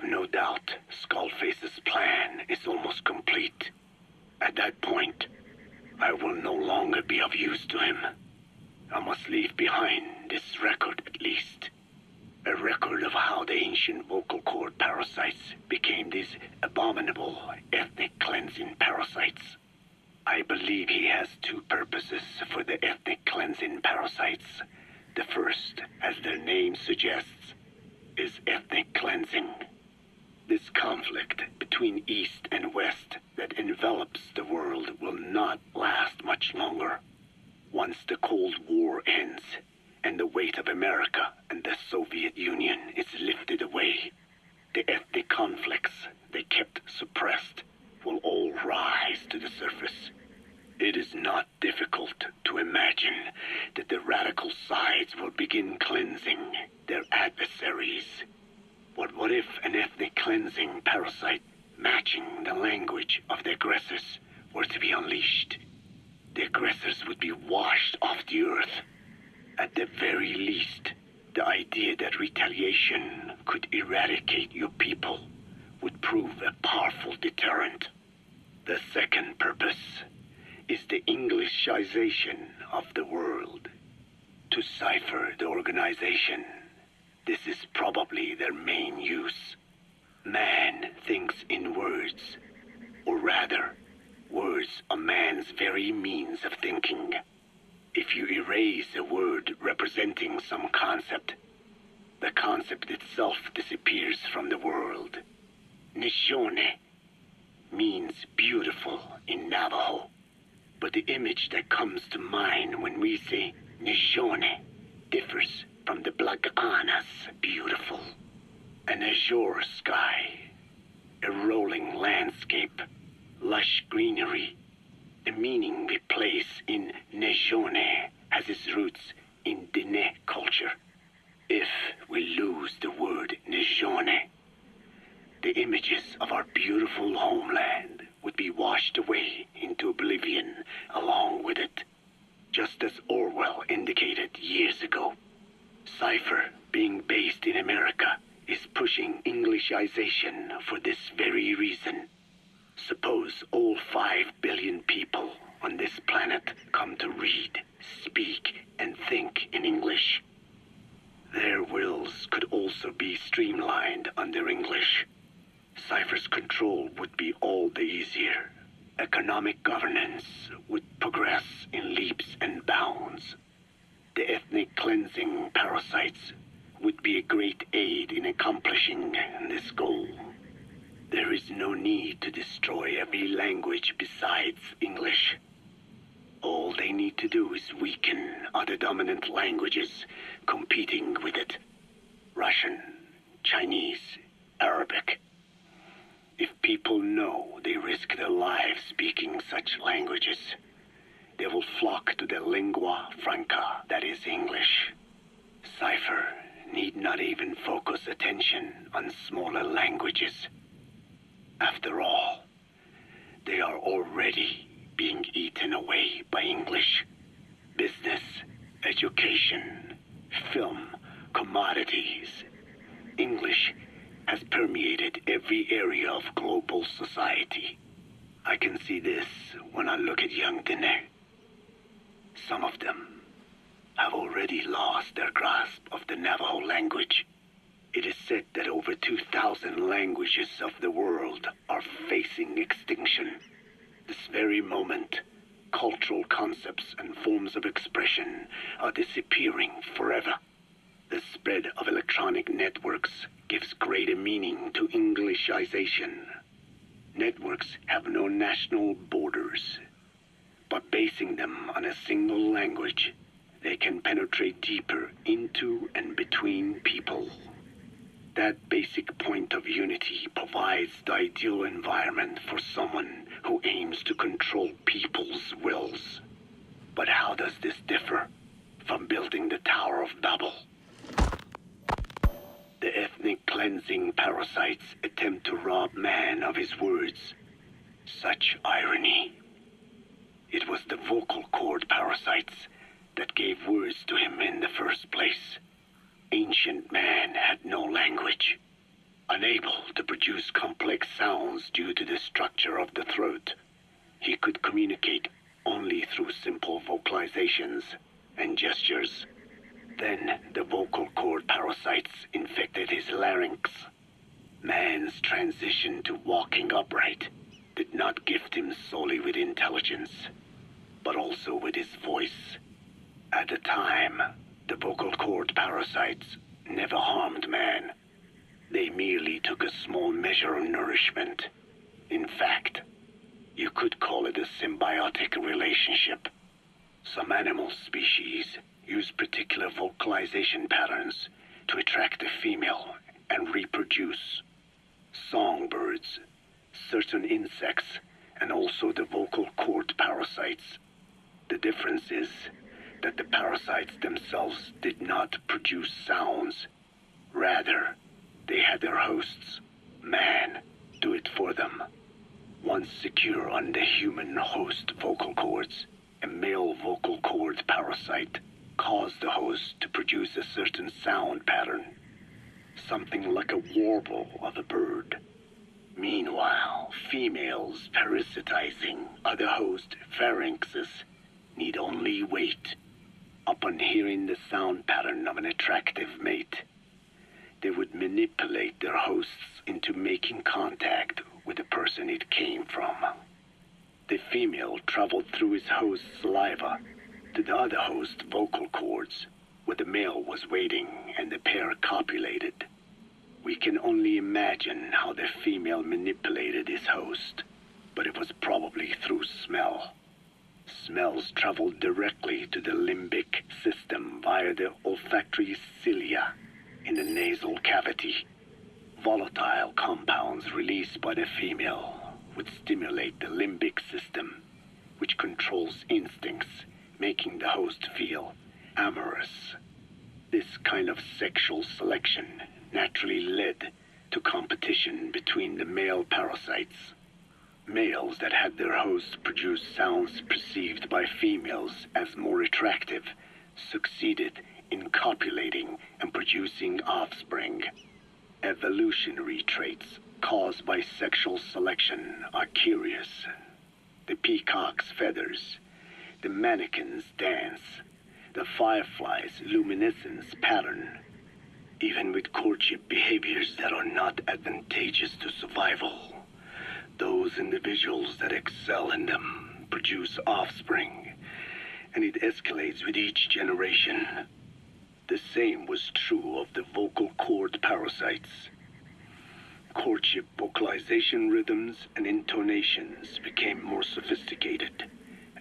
no doubt Skullface's plan is almost complete. At that point, I will no longer be of use to him. I must leave behind this record at least. A record of how the ancient vocal cord parasites became these abominable ethnic cleansing parasites. I believe he has two purposes for the ethnic cleansing parasites. The first, as their name suggests, is ethnic cleansing. This conflict between East and West that envelops the world will not last much longer. Once the Cold War ends, and the weight of America and the Soviet Union is lifted away, the ethnic conflicts they kept suppressed will all rise to the surface. It is not difficult to imagine that the radical sides will begin cleansing their adversaries. But what if an ethnic cleansing parasite matching the language of the aggressors were to be unleashed? The aggressors would be washed off the earth. At the very least, the idea that retaliation could eradicate your people would prove a powerful deterrent. The second purpose is the Englishization of the world. To cipher the organization, this is probably their main use. Man thinks in words, or rather, words are man's very means of thinking. If you erase a word representing some concept, the concept itself disappears from the world. Nishone means beautiful in Navajo, but the image that comes to mind when we say Nishone differs from the Blagana's beautiful. An azure sky, a rolling landscape, lush greenery. The meaning we place in Nejone has its roots in Dene culture. If we lose the word Nejone, the images of our beautiful homeland would be washed away into oblivion along with it, just as Orwell indicated years ago. Cipher, being based in America, is pushing Englishization for this very reason. Suppose all 5 billion people on this planet come to read, speak, and think in English. Their wills could also be streamlined under English. Cipher's control would be all the easier. Economic governance would progress in leaps and bounds. The ethnic cleansing parasites would be a great aid in accomplishing this goal. There is no need to destroy every language besides English. All they need to do is weaken other dominant languages competing with it. Russian, Chinese, Arabic. If people know they risk their lives speaking such languages, they will flock to the lingua franca that is English. Cipher need not even focus attention on smaller languages. After all, they are already being eaten away by English. Business, education, film, commodities. English has permeated every area of global society. I can see this when I look at young Dene. Some of them have already lost their grasp of the Navajo language. It is said that over 2,000 languages of the world are facing extinction. This very moment, cultural concepts and forms of expression are disappearing forever. The spread of electronic networks gives greater meaning to Englishization. Networks have no national borders. By basing them on a single language, they can penetrate deeper into and between people. That basic point of unity provides the ideal environment for someone who aims to control people's wills. But how does this differ from building the Tower of Babel? The ethnic cleansing parasites attempt to rob man of his words. Such irony. It was the vocal cord parasites that gave words to him in the first place. Ancient man had no language. I Unable to produce complex sounds due to the structure of the throat, he could communicate only through simple vocalizations and gestures. Then the vocal cord parasites infected his larynx. Man's transition to walking upright did not gift him solely with intelligence, but also with his voice. At the time, the vocal cord parasites never harmed man. They merely took a small measure of nourishment. In fact, you could call it a symbiotic relationship. Some animal species use particular vocalization patterns to attract a female and reproduce. Songbirds, certain insects, and also the vocal cord parasites. The difference is that the parasites themselves did not produce sounds. Rather, they had their hosts, man, do it for them. Once secure on the human host vocal cords, a male vocal cord parasite caused the host to produce a certain sound pattern, something like a warble of a bird. Meanwhile, females parasitizing other host pharynxes need only wait. Upon hearing the sound pattern of an attractive mate, they would manipulate their hosts into making contact with the person it came from. The female traveled through his host's saliva to the other host's vocal cords, where the male was waiting and the pair copulated. We can only imagine how the female manipulated his host, but it was probably through smell. Smells traveled directly to the limbic system via the olfactory cilia in the nasal cavity. Volatile compounds released by the female would stimulate the limbic system, which controls instincts, making the host feel amorous. This kind of sexual selection naturally led to competition between the male parasites. Males that had their hosts produce sounds perceived by females as more attractive succeeded in copulating and producing offspring. Evolutionary traits caused by sexual selection are curious. The peacock's feathers, the mannequin's dance, the firefly's luminescence pattern. Even with courtship behaviors that are not advantageous to survival, those individuals that excel in them produce offspring, and it escalates with each generation. The same was true of the vocal cord parasites. Courtship vocalization rhythms and intonations became more sophisticated,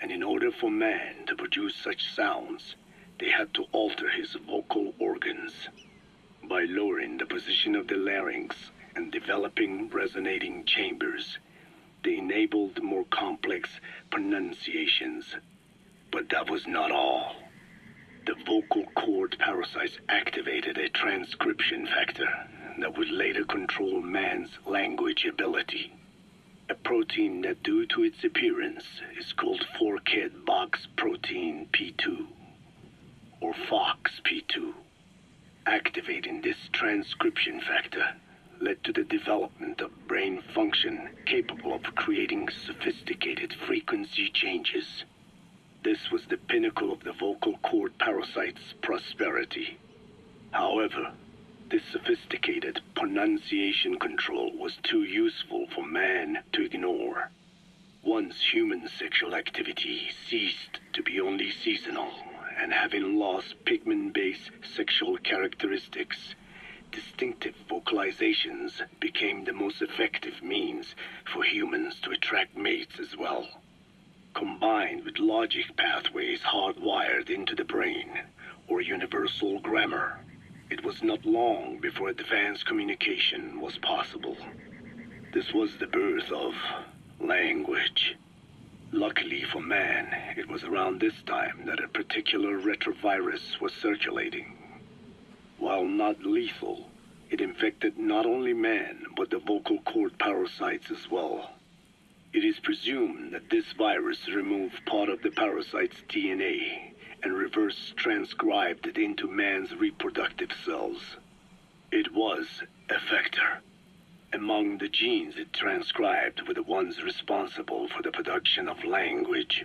and in order for man to produce such sounds, they had to alter his vocal organs. By lowering the position of the larynx and developing resonating chambers, they enabled more complex pronunciations. But that was not all. The vocal cord parasites activated a transcription factor that would later control man's language ability. A protein that, due to its appearance, is called forkhead box protein P2, or FOXP2. Activating this transcription factor led to the development of brain function capable of creating sophisticated frequency changes. This was the pinnacle of the vocal cord parasite's prosperity. However, this sophisticated pronunciation control was too useful for man to ignore. Once human sexual activity ceased to be only seasonal, and having lost pigment-based sexual characteristics, distinctive vocalizations became the most effective means for humans to attract mates as well. Combined with logic pathways hardwired into the brain, or universal grammar, it was not long before advanced communication was possible. This was the birth of language. Luckily for man, it was around this time that a particular retrovirus was circulating. While not lethal, it infected not only man, but the vocal cord parasites as well. It is presumed that this virus removed part of the parasite's DNA and reverse transcribed it into man's reproductive cells. It was a vector, Among the genes it transcribed were the ones responsible for the production of language.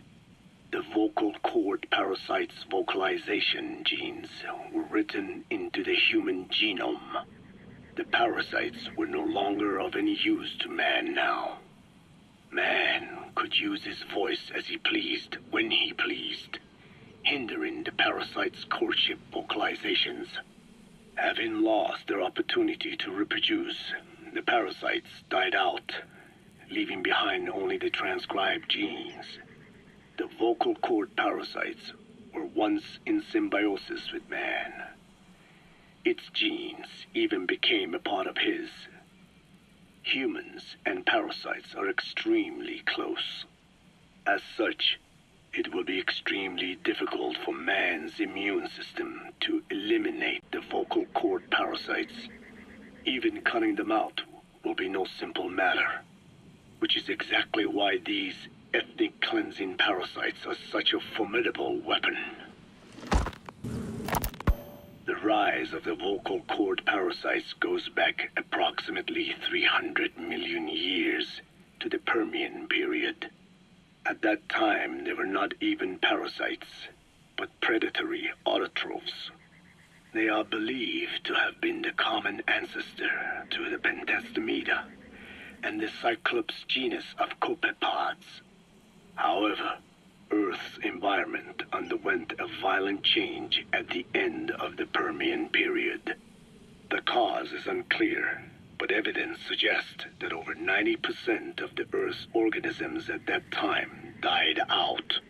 The vocal cord parasites' vocalization genes were written into the human genome. The parasites were no longer of any use to man now. Man could use his voice as he pleased, when he pleased, hindering the parasites' courtship vocalizations. Having lost their opportunity to reproduce, the parasites died out, leaving behind only the transcribed genes. The vocal cord parasites were once in symbiosis with man. Its genes even became a part of his. Humans and parasites are extremely close. As such, it will be extremely difficult for man's immune system to eliminate the vocal cord parasites. Even cutting them out will be no simple matter, which is exactly why these ethnic cleansing parasites are such a formidable weapon. The rise of the vocal cord parasites goes back approximately 300 million years to the Permian period. At that time, they were not even parasites, but predatory autotrophs. They are believed to have been the common ancestor to the Pentastomida and the Cyclops genus of copepods. However, Earth's environment underwent a violent change at the end of the Permian period. The cause is unclear, but evidence suggests that over 90% of the Earth's organisms at that time died out.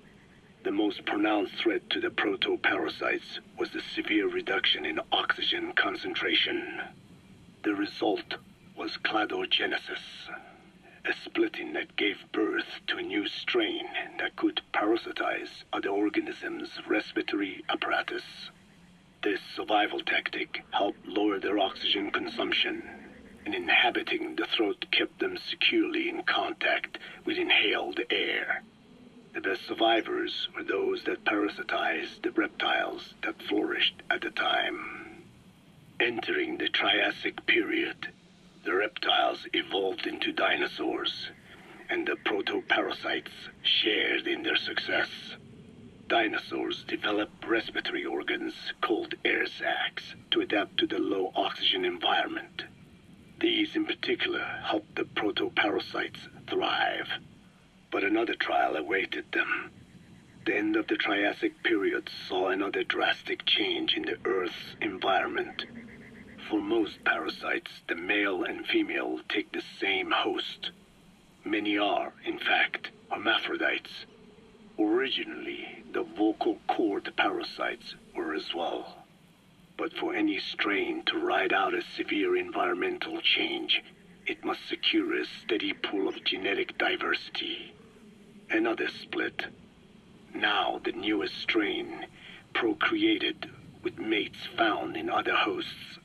The most pronounced threat to the protoparasites was the severe reduction in oxygen concentration. The result was cladogenesis, a splitting that gave birth to a new strain that could parasitize other organisms' respiratory apparatus. This survival tactic helped lower their oxygen consumption, and inhabiting the throat kept them securely in contact with inhaled air. The best survivors were those that parasitized the reptiles that flourished at the time. Entering the Triassic period, the reptiles evolved into dinosaurs, and the protoparasites shared in their success. Dinosaurs developed respiratory organs called air sacs to adapt to the low oxygen environment. These in particular helped the protoparasites thrive. But another trial awaited them. The end of the Triassic period saw another drastic change in the Earth's environment. For most parasites, the male and female take the same host. Many are, in fact, hermaphrodites. Originally, the vocal cord parasites were as well. But for any strain to ride out a severe environmental change, it must secure a steady pool of genetic diversity. Another split. Now the newest strain procreated with mates found in other hosts.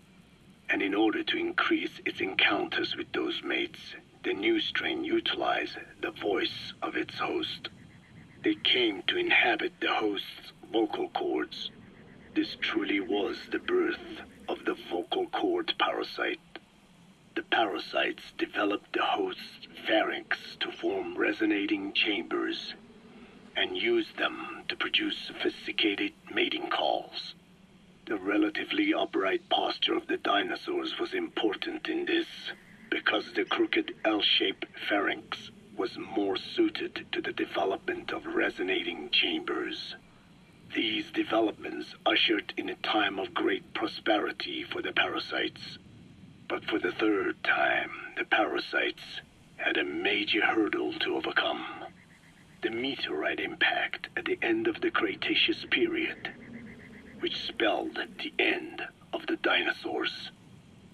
And in order to increase its encounters with those mates, the new strain utilized the voice of its host. They came to inhabit the host's vocal cords. This truly was the birth of the vocal cord parasite. The parasites developed the host's pharynx to form resonating chambers and used them to produce sophisticated mating calls. The relatively upright posture of the dinosaurs was important in this, because the crooked L-shaped pharynx was more suited to the development of resonating chambers. These developments ushered in a time of great prosperity for the parasites. But for the third time, the parasites had a major hurdle to overcome. The meteorite impact at the end of the Cretaceous period, which spelled the end of the dinosaurs.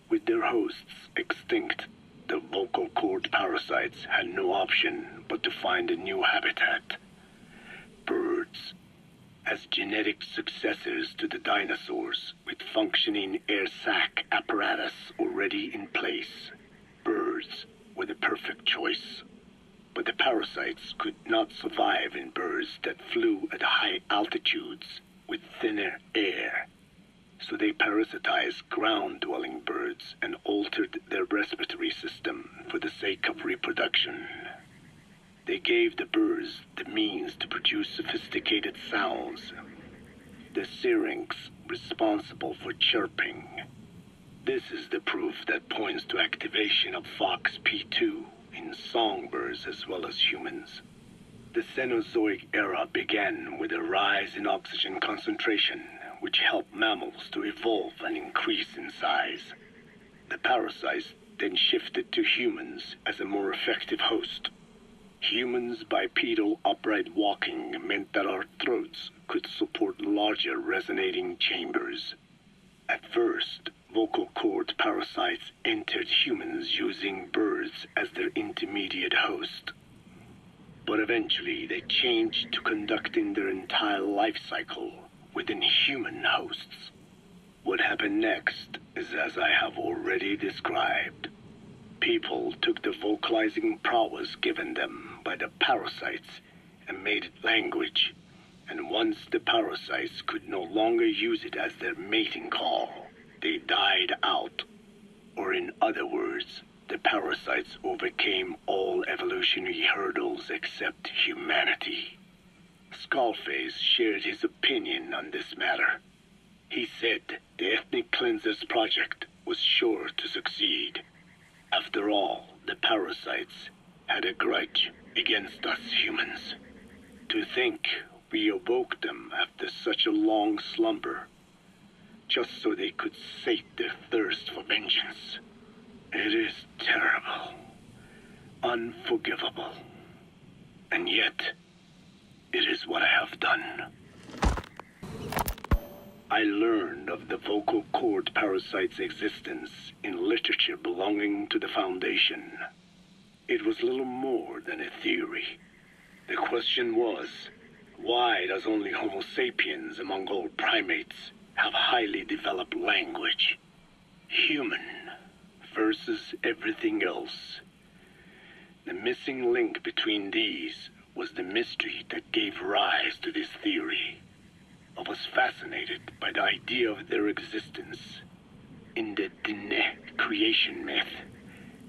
With their hosts extinct, the vocal cord parasites had no option but to find a new habitat. Birds. As genetic successors to the dinosaurs, with functioning air sac apparatus already in place, birds were the perfect choice. But the parasites could not survive in birds that flew at high altitudes with thinner air. So they parasitized ground-dwelling birds and all altered their respiratory system for the sake of reproduction. They gave the birds the means to produce sophisticated sounds, the syrinx responsible for chirping. This is the proof that points to activation of FOXP2 in songbirds as well as humans. The Cenozoic era began with a rise in oxygen concentration, which helped mammals to evolve and increase in size. The parasites then shifted to humans as a more effective host. Humans' bipedal upright walking meant that our throats could support larger resonating chambers. At first, vocal cord parasites entered humans using birds as their intermediate host. But eventually they changed to conducting their entire life cycle within human hosts. What happened next is as I have already described. People took the vocalizing prowess given them by the parasites and made it language, and once the parasites could no longer use it as their mating call, they died out. Or in other words, the parasites overcame all evolutionary hurdles except humanity. Skullface shared his opinion on this matter. He said the Ethnic Cleansers Project was sure to succeed. After all, the parasites had a grudge against us humans. To think we awoke them after such a long slumber, just so they could sate their thirst for vengeance. It is terrible, unforgivable, and yet it is what I have done. I learned of the vocal cord parasite's existence in literature belonging to the Foundation. It was little more than a theory. The question was, why does only Homo sapiens among all primates have highly developed language? Human versus everything else. The missing link between these was the mystery that gave rise to this theory. I was fascinated by the idea of their existence. In the Dene creation myth,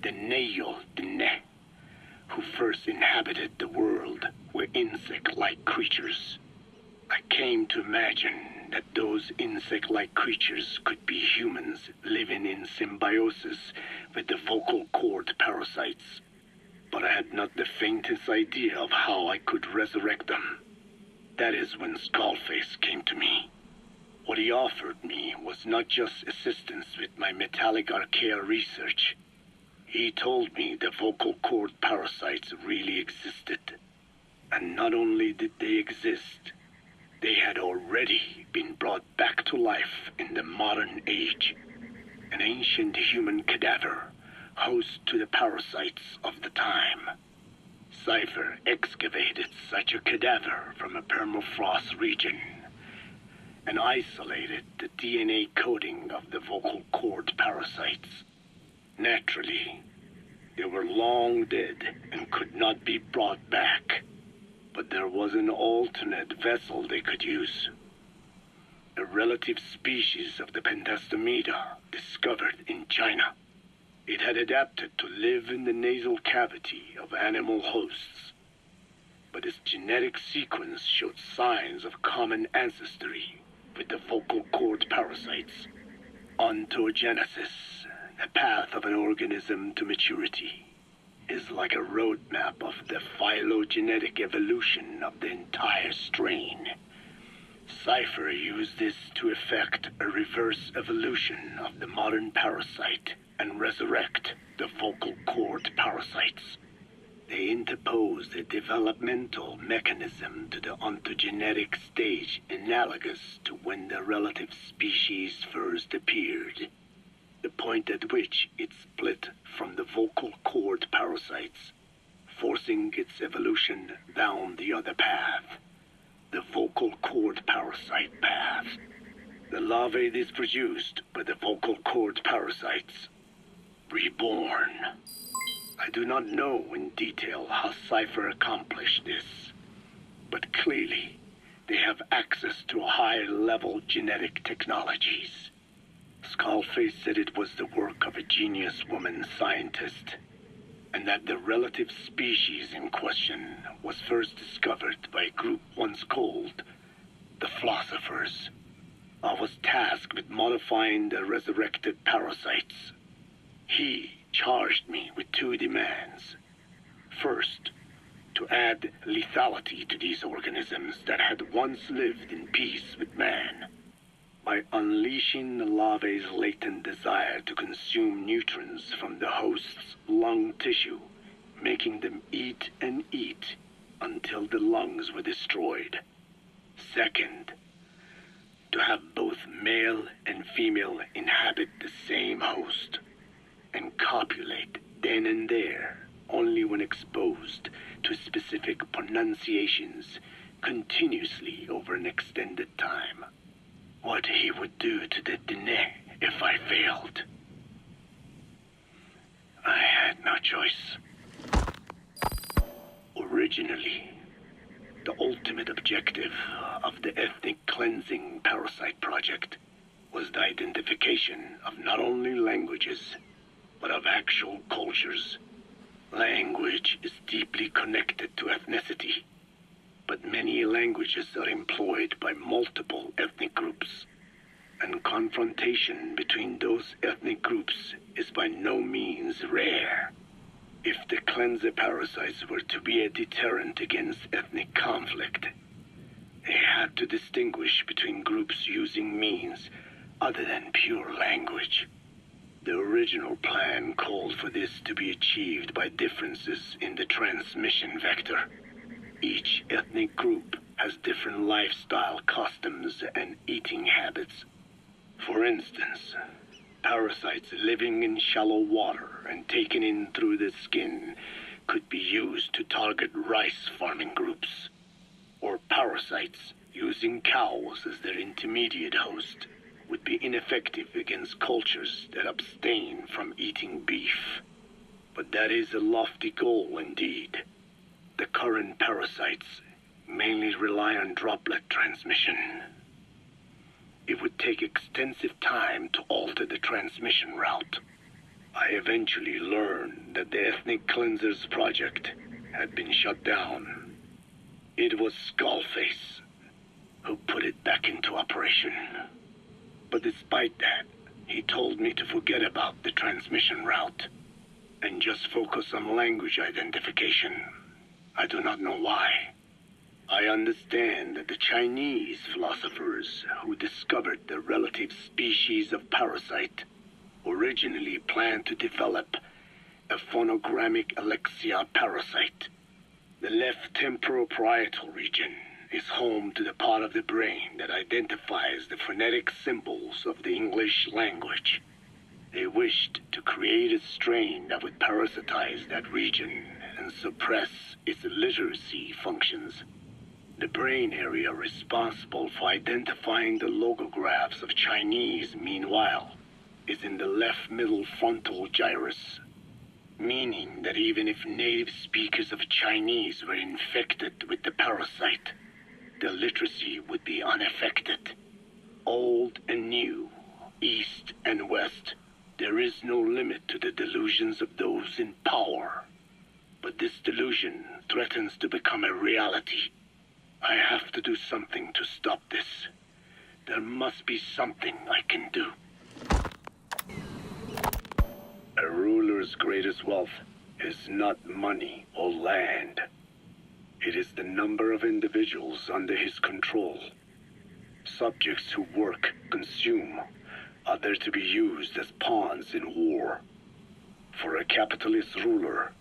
the Neo Dene, who first inhabited the world, were insect-like creatures. I came to imagine that those insect-like creatures could be humans living in symbiosis with the vocal cord parasites. But I had not the faintest idea of how I could resurrect them. That is when Skullface came to me. What he offered me was not just assistance with my metallic archaea research. He told me the vocal cord parasites really existed. And not only did they exist, they had already been brought back to life in the modern age. An ancient human cadaver, host to the parasites of the time. Cypher excavated such a cadaver from a permafrost region and isolated the DNA coding of the vocal cord parasites. Naturally, they were long dead and could not be brought back, but there was an alternate vessel they could use. A relative species of the Pentastomida discovered in China. It had adapted to live in the nasal cavity of animal hosts, but its genetic sequence showed signs of common ancestry with the vocal cord parasites. Ontogenesis, the path of an organism to maturity, is like a roadmap of the phylogenetic evolution of the entire strain. Cypher used this to effect a reverse evolution of the modern parasite and resurrect the vocal cord parasites. They interposed a developmental mechanism to the ontogenetic stage analogous to when the relative species first appeared, the point at which it split from the vocal cord parasites, forcing its evolution down the other path, the vocal cord parasite path. The larvae is produced by the vocal cord parasites. Reborn. I do not know in detail how Cypher accomplished this, but clearly they have access to higher-level genetic technologies. Skullface said it was the work of a genius woman scientist, and that the relative species in question was first discovered by a group once called the Philosophers. I was tasked with modifying the resurrected parasites. He charged me with two demands. First, to add lethality to these organisms that had once lived in peace with man, by unleashing the larvae's latent desire to consume nutrients from the host's lung tissue, making them eat and eat until the lungs were destroyed. Second, to have both male and female inhabit the same host and copulate then and there only when exposed to specific pronunciations continuously over an extended time. What he would do to the Diné if I failed. I had no choice. Originally, the ultimate objective of the ethnic cleansing parasite project was the identification of not only languages, but of actual cultures. Language is deeply connected to ethnicity, but many languages are employed by multiple ethnic groups, and confrontation between those ethnic groups is by no means rare. If the cleanser parasites were to be a deterrent against ethnic conflict, they had to distinguish between groups using means other than pure language. The original plan called for this to be achieved by differences in the transmission vector. Each ethnic group has different lifestyle customs and eating habits. For instance, parasites living in shallow water and taken in through the skin could be used to target rice farming groups, or parasites using cows as their intermediate host would be ineffective against cultures that abstain from eating beef. But that is a lofty goal indeed. The current parasites mainly rely on droplet transmission. It would take extensive time to alter the transmission route. I eventually learned that the Ethnic Cleansers project had been shut down. It was Skullface who put it back into operation. But despite that, he told me to forget about the transmission route and just focus on language identification. I do not know why. I understand that the Chinese philosophers who discovered the relative species of parasite originally planned to develop a phonogrammic Alexia parasite. The left temporal parietal region is home to the part of the brain that identifies the phonetic symbols of the English language. They wished to create a strain that would parasitize that region and suppress its literacy functions. The brain area responsible for identifying the logographs of Chinese, meanwhile, is in the left middle frontal gyrus, meaning that even if native speakers of Chinese were infected with the parasite, the literacy would be unaffected. Old and new, east and west, there is no limit to the delusions of those in power. But this delusion threatens to become a reality. I have to do something to stop this. There must be something I can do. A ruler's greatest wealth is not money or land. It is the number of individuals under his control. Subjects who work, consume, are there to be used as pawns in war. For a capitalist ruler,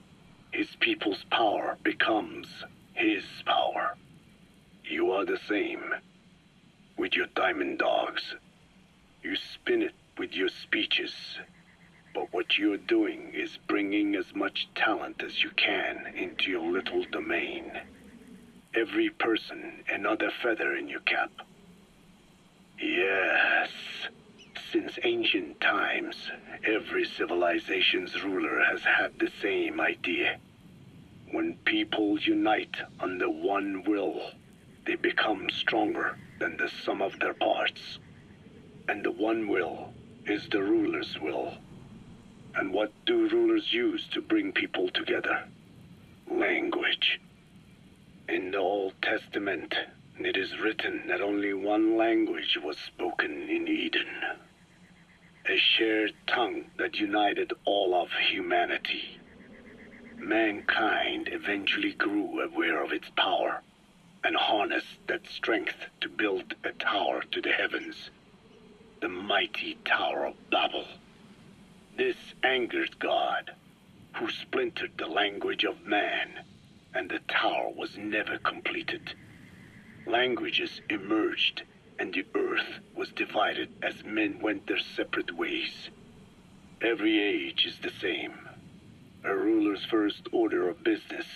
his people's power becomes his power. You are the same with your diamond dogs. You spin it with your speeches, but what you're doing is bringing as much talent as you can into your little domain. Every person another feather in your cap. Yes, since ancient times, every civilization's ruler has had the same idea. When people unite under one will, they become stronger than the sum of their parts. And the one will is the ruler's will. And what do rulers use to bring people together? Language. In the Old Testament, it is written that only one language was spoken in Eden. A shared tongue that united all of humanity. Mankind eventually grew aware of its power and harnessed that strength to build a tower to the heavens, the mighty Tower of Babel. This angered God, who splintered the language of man, and the tower was never completed. Languages emerged, and the earth was divided as men went their separate ways. Every age is the same. A ruler's first order of business,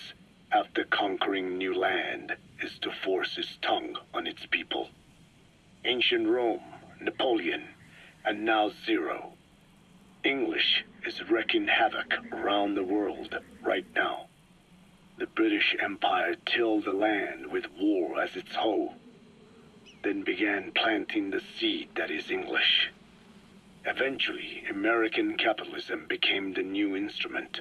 after conquering new land, is to force his tongue on its people. Ancient Rome, Napoleon, and now Zero. English is wreaking havoc around the world right now. The British Empire tilled the land with war as its hoe, then began planting the seed that is English. Eventually, American capitalism became the new instrument.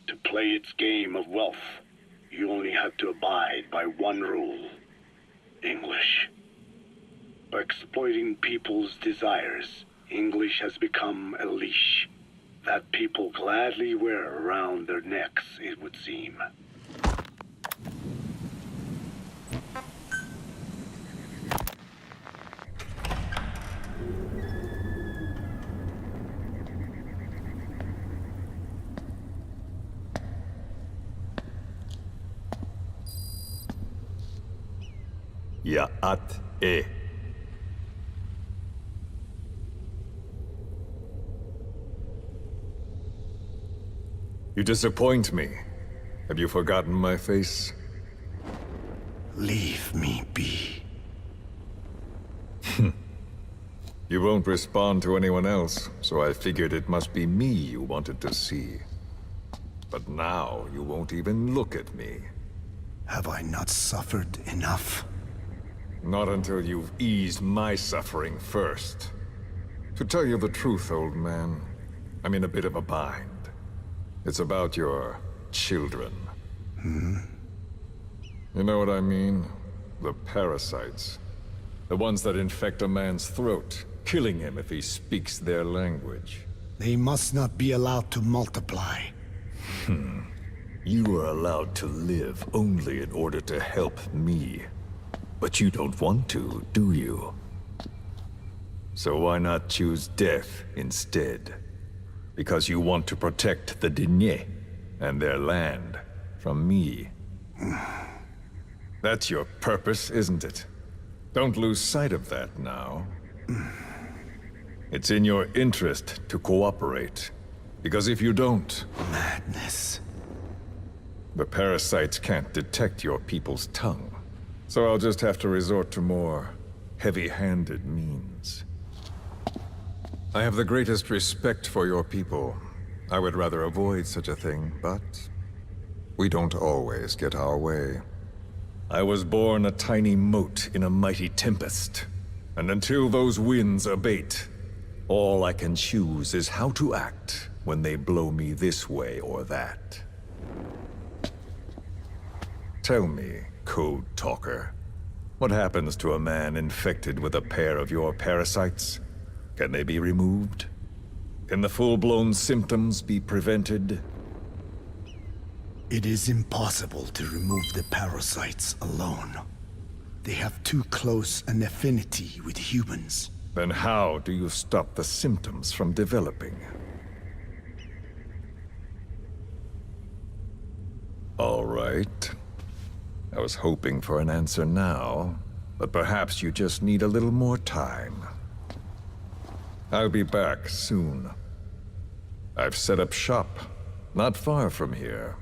To play its game of wealth, you only had to abide by one rule: English. By exploiting people's desires, English has become a leash that people gladly wear around their necks, it would seem. Ya'at-e. You disappoint me. Have you forgotten my face? Leave me be. You won't respond to anyone else, so I figured it must be me you wanted to see. But now you won't even look at me. Have I not suffered enough? Not until you've eased my suffering first. To tell you the truth, old man, I'm in a bit of a bind. It's about your children. You know what I mean? The parasites. The ones that infect a man's throat, killing him if he speaks their language. They must not be allowed to multiply. You are allowed to live only in order to help me. But you don't want to, do you? So why not choose death instead? Because you want to protect the Diné and their land from me. That's your purpose, isn't it? Don't lose sight of that now. It's in your interest to cooperate. Because if you don't... Madness. The parasites can't detect your people's tongue. So I'll just have to resort to more heavy-handed means. I have the greatest respect for your people. I would rather avoid such a thing, but we don't always get our way. I was born a tiny mote in a mighty tempest, and until those winds abate, all I can choose is how to act when they blow me this way or that. Tell me, Code Talker, what happens to a man infected with a pair of your parasites? Can they be removed? Can the full-blown symptoms be prevented? It is impossible to remove the parasites alone. They have too close an affinity with humans. Then how do you stop the symptoms from developing? All right. I was hoping for an answer now, but perhaps you just need a little more time. I'll be back soon. I've set up shop, not far from here.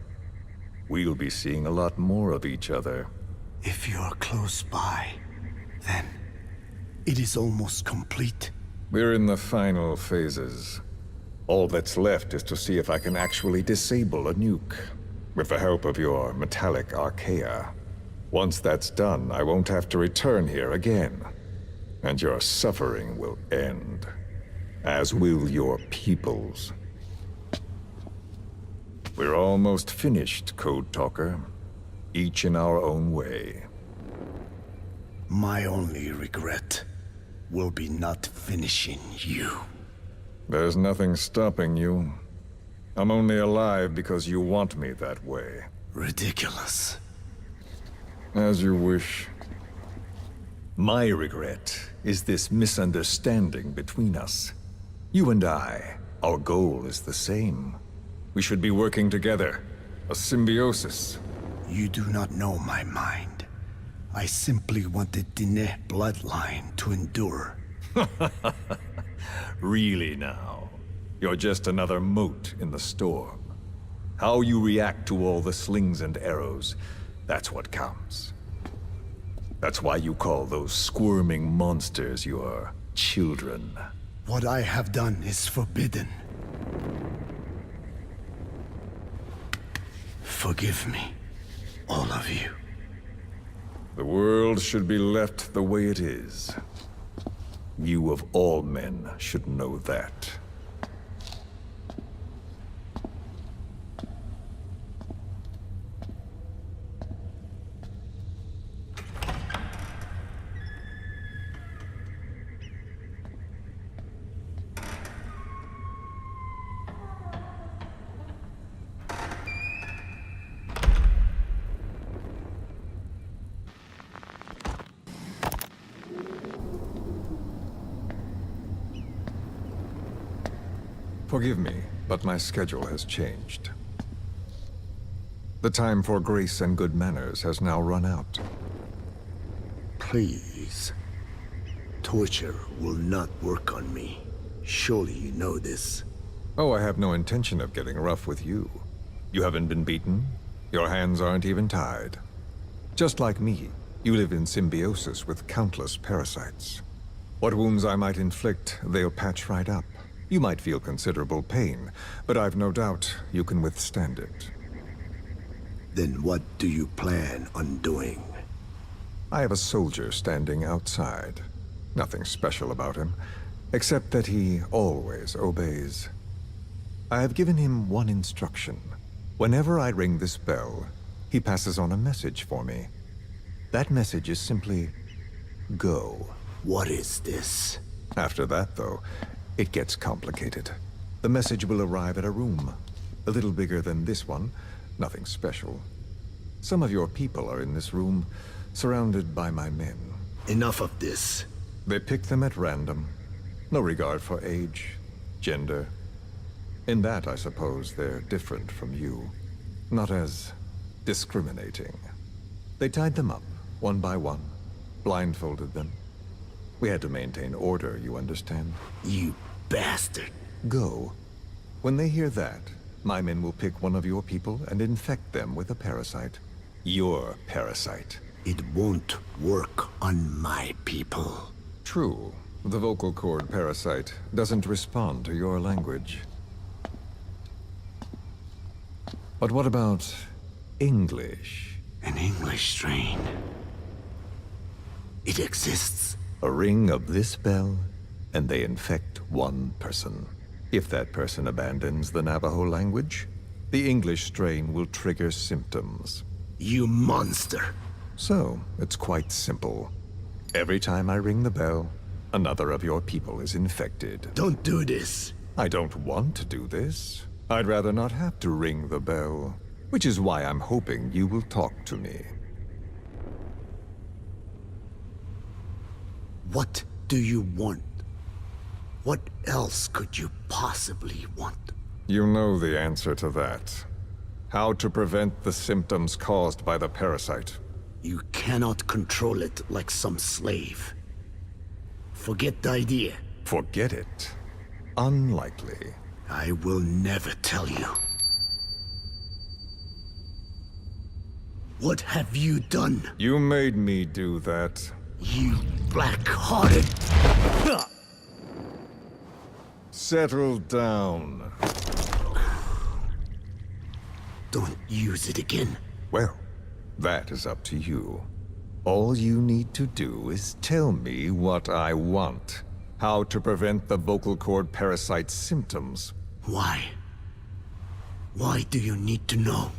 We'll be seeing a lot more of each other. If you're close by, then it is almost complete. We're in the final phases. All that's left is to see if I can actually disable a nuke, with the help of your metallic archaea. Once that's done, I won't have to return here again, and your suffering will end. as will your peoples. We're almost finished, Code Talker. Each in our own way. My only regret will be not finishing you. There's nothing stopping you. I'm only alive because you want me that way. Ridiculous. As you wish. My regret is this misunderstanding between us. You and I, our goal is the same. We should be working together. A symbiosis. You do not know my mind. I simply want the Diné bloodline to endure. Really now? You're just another mote in the storm. How you react to all the slings and arrows, that's what counts. That's why you call those squirming monsters your children. What I have done is forbidden. Forgive me, all of you. The world should be left the way it is. You of all men should know that. Forgive me, but my schedule has changed. The time for grace and good manners has now run out. Please. Torture will not work on me. Surely you know this. Oh, I have no intention of getting rough with you. You haven't been beaten. Your hands aren't even tied. Just like me, you live in symbiosis with countless parasites. What wounds I might inflict, they'll patch right up. You might feel considerable pain, but I've no doubt you can withstand it. Then what do you plan on doing? I have a soldier standing outside. Nothing special about him, except that he always obeys. I have given him one instruction. Whenever I ring this bell, he passes on a message for me. That message is simply, go. What is this? After that, though, it gets complicated. The message will arrive at a room. A little bigger than this one, nothing special. Some of your people are in this room, surrounded by my men. Enough of this. They pick them at random. No regard for age, gender. In that, I suppose, they're different from you. Not as discriminating. They tied them up, one by one, blindfolded them. We had to maintain order, you understand? You bastard. Go. When they hear that, my men will pick one of your people and infect them with a parasite. Your parasite. It won't work on my people. True. The vocal cord parasite doesn't respond to your language. But what about English? An English strain. It exists. A ring of this bell, and they infect one person. If that person abandons the Navajo language, the English strain will trigger symptoms. You monster. So, it's quite simple. Every time I ring the bell, another of your people is infected. Don't do this. I don't want to do this. I'd rather not have to ring the bell, which is why I'm hoping you will talk to me. What do you want? What else could you possibly want? You know the answer to that. How to prevent the symptoms caused by the parasite. You cannot control it like some slave. Forget the idea. Forget it. Unlikely. I will never tell you. What have you done? You made me do that. You black-hearted... Settle down. Don't use it again. Well, that is up to you. All you need to do is tell me what I want. How to prevent the vocal cord parasite's symptoms. Why? Why do you need to know?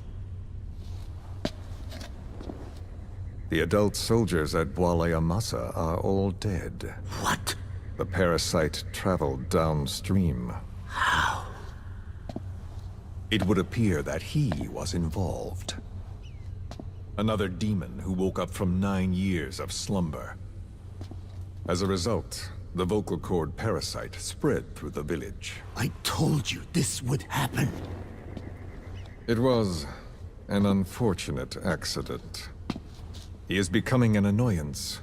The adult soldiers at Amasa are all dead. What? The parasite traveled downstream. How? It would appear that he was involved. Another demon who woke up from 9 years of slumber. As a result, the vocal cord parasite spread through the village. I told you this would happen. It was an unfortunate accident. He is becoming an annoyance.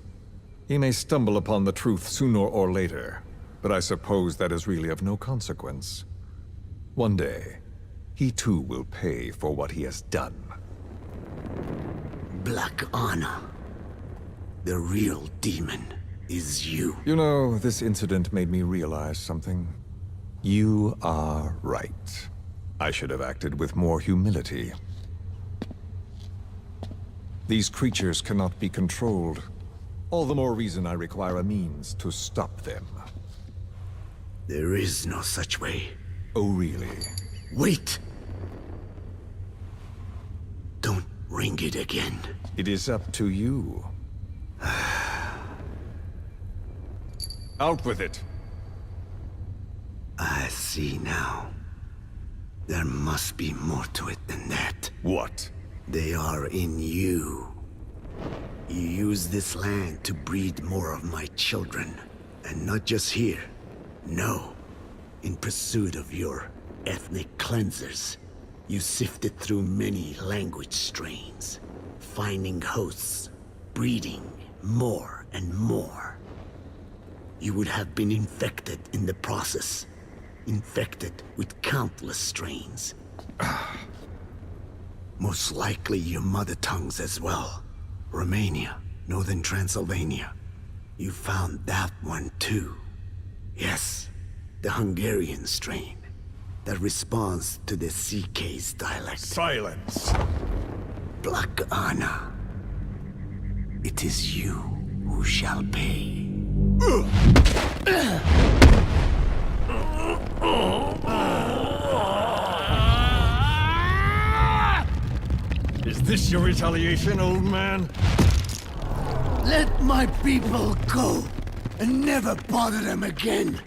He may stumble upon the truth sooner or later, but I suppose that is really of no consequence. One day, he too will pay for what he has done. Black Anna. The real demon is you. You know, this incident made me realize something. You are right. I should have acted with more humility. These creatures cannot be controlled. All the more reason I require a means to stop them. There is no such way. Oh, really? Wait! Don't ring it again. It is up to you. Out with it! I see now. There must be more to it than that. What? They are in you. You use this land to breed more of my children. And not just here. No. In pursuit of your ethnic cleansers. You sifted through many language strains. Finding hosts. Breeding more and more. You would have been infected in the process. Infected with countless strains. Most likely your mother tongues as well. Romania, Northern Transylvania. You found that one too. Yes, the Hungarian strain. That responds to the CK's dialect. Silence! Black Anna. It is you who shall pay. Is this your retaliation, old man? Let my people go, and never bother them again.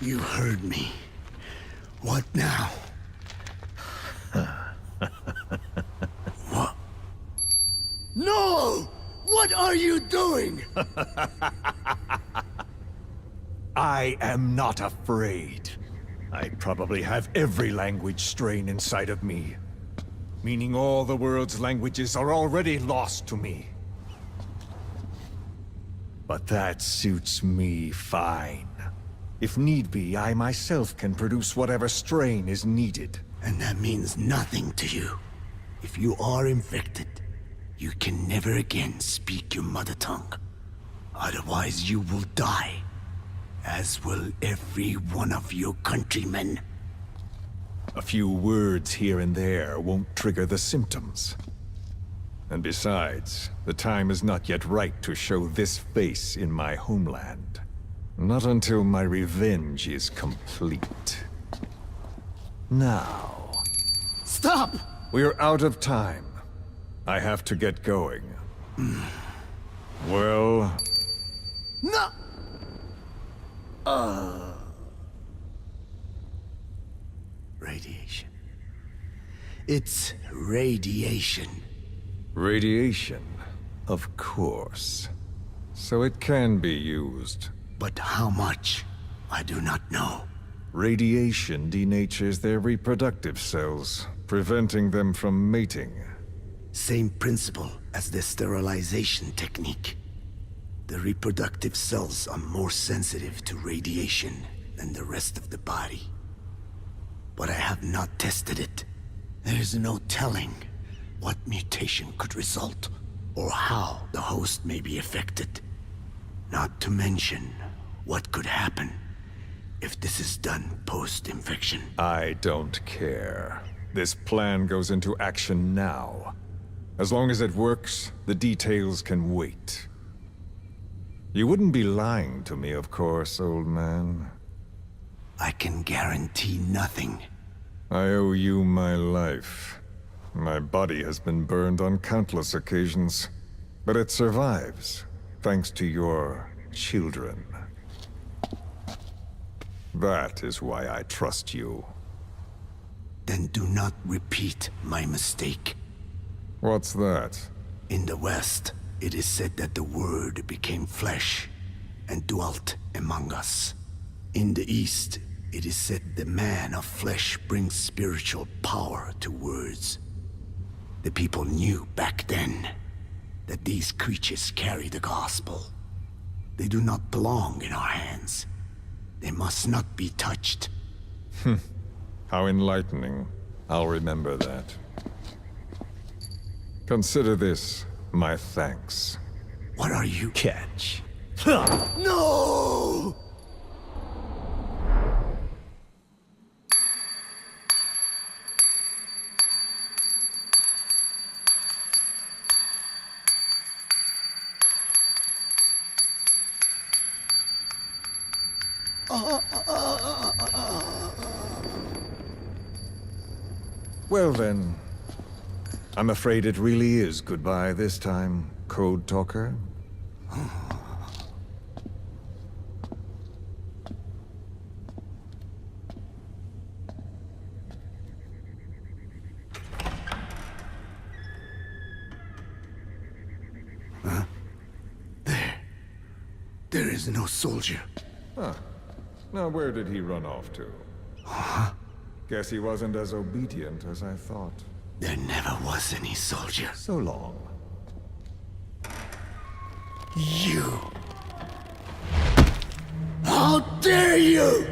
You heard me. What now? What? No! What are you doing? I am not afraid. I probably have every language strain inside of me. Meaning all the world's languages are already lost to me. But that suits me fine. If need be, I myself can produce whatever strain is needed. And that means nothing to you. If you are infected, you can never again speak your mother tongue. Otherwise you will die. As will every one of your countrymen. A few words here and there won't trigger the symptoms. And besides, the time is not yet right to show this face in my homeland. Not until my revenge is complete. Now... Stop! We're out of time. I have to get going. Well... No! Radiation. It's radiation. Radiation, of course. So it can be used. But how much? I do not know. Radiation denatures their reproductive cells, preventing them from mating. Same principle as the sterilization technique. The reproductive cells are more sensitive to radiation than the rest of the body. But I have not tested it. There is no telling what mutation could result, or how the host may be affected. Not to mention what could happen if this is done post-infection. I don't care. This plan goes into action now. As long as it works, the details can wait. You wouldn't be lying to me, of course, old man. I can guarantee nothing. I owe you my life. My body has been burned on countless occasions, but it survives, thanks to your children. That is why I trust you. Then do not repeat my mistake. What's that? In the West, it is said that the Word became flesh and dwelt among us. In the East, it is said the man of flesh brings spiritual power to words. The people knew back then that these creatures carry the gospel. They do not belong in our hands. They must not be touched. How enlightening. I'll remember that. Consider this my thanks. What are you? Catch. No! Well then, I'm afraid it really is goodbye this time, Code Talker. There is no soldier. Huh. Now where did he run off to? Guess he wasn't as obedient as I thought. There never was any soldier. So long. You! How dare you!